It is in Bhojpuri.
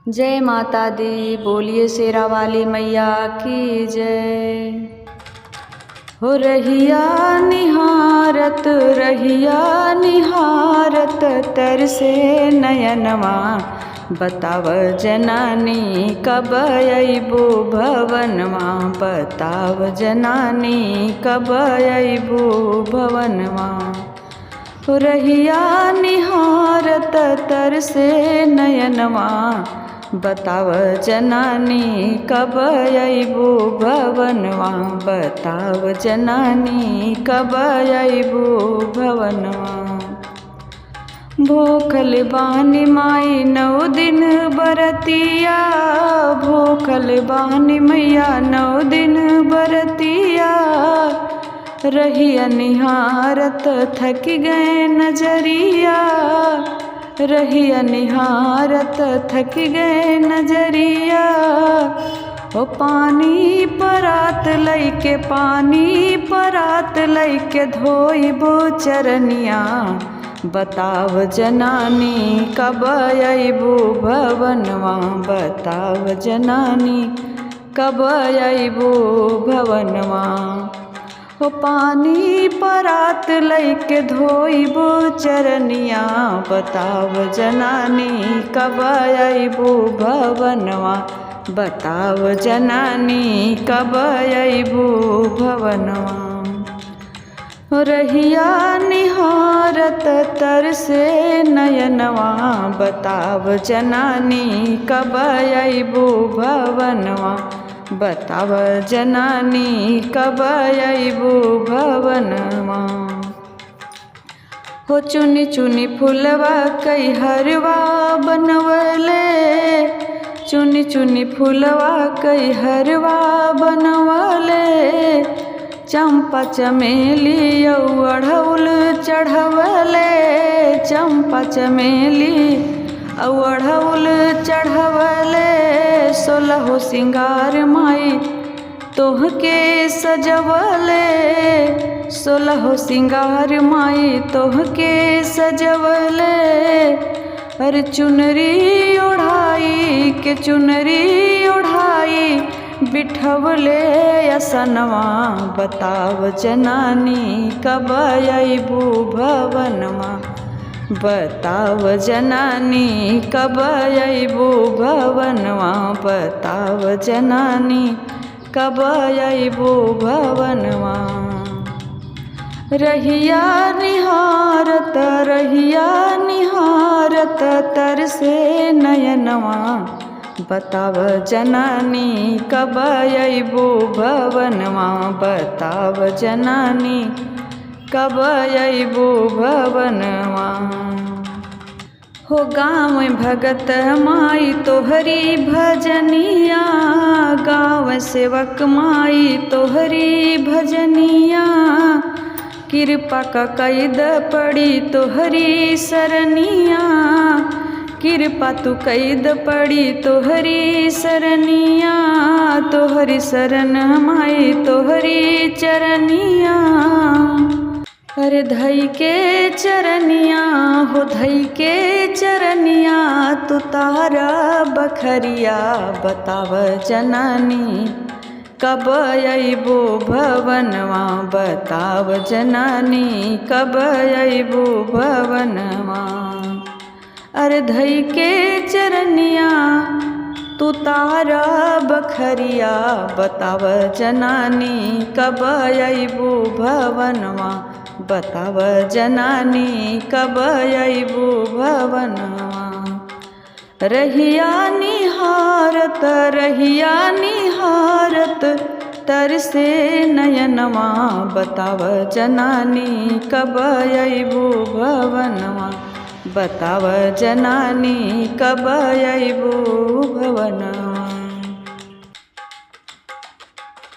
जय माता दी, बोलिए शेरा वाली मैया की जय। हो रहिया निहारत तरसे नयनवा, बताव जनानी कब अइबू भवनवा, बताव जनानी कब अइबू भवनवा। हो रहिया निहारत तरसे नयनवा, बताव जनानी कब अइबू भवनवा, बताव जनानी कब अइबू भवनवा। भूखल बानी माई 9 दिन बरतिया, भूखल बानी मैया 9 दिन बरतिया। रहिया निहारत थक गए नजरिया, रहिया निहारत थक गए नजरिया। ओ पानी परात लैके, पानी परात लैके धोइबो चरनिया, बताव जनानी कब अइबू भवनवा, बताव जनानी कब अइबू भवनवा। हो पानी परात लैके धोइबो चरनिया, बताव जनानी कब अइबू भवनवा, बताव जनानी कब अइबू भवनवा। रहिया निहारत तरसे नयनवा, बताव जनानी कब अइबू भवनवा, बताव जनानी कब अइबू भवनवा। हो चुनी चुनी फुलवा कई हरवा बनवले, चुनी चुनी फुलवा कई हरवा बनवले। चंपा चमेली अड़हुल चढ़वले, चंपा चमेली अड़हुल चढ़वले। 16 सिंगार माई तोहके सजवले, 16 सिंगार माई तोहके सजवले। अरे चुनरी ओढ़ाई के, चुनरी ओढ़ाई बिठवले असनवा, बताव जनानी कब अइबू भवनवा, बताव जनानी कब अइबू भवनवा, बताव जनानी कब अइबू भवनवा। रहिया निहारत तरसे नयनवा, बताव जनानी कब अइबू भवनवा, बताव जनानी कब अइबू भवनवा। हो गाँव भगत माई तोहरी भजनिया, गाँव सेवक माई तोहरी भजनिया। कृपा का कैद पड़ी तोहरी सरनिया, कृपा तू कैद पड़ी तोहरी सरनिया। तोहरी शरण माई तोहरी चरनिया, अरे धई के चरनिया, हो धई के चरनिया। तू तारा बखरिया, बताव जनानी कब अइबू भवनवा, बताव जनानी कब अइबू भवनवा। अरे धई के चरनिया तू तारा बखरिया, बताव जनानी कब अइबू भवनवा, बताव जनानी कब अइबू भवनवा। रहिया निहारत तरसे नयनवा, बताव जनानी कब अइबू भवनवा, बताव जनानी कब अइबू भवनवा।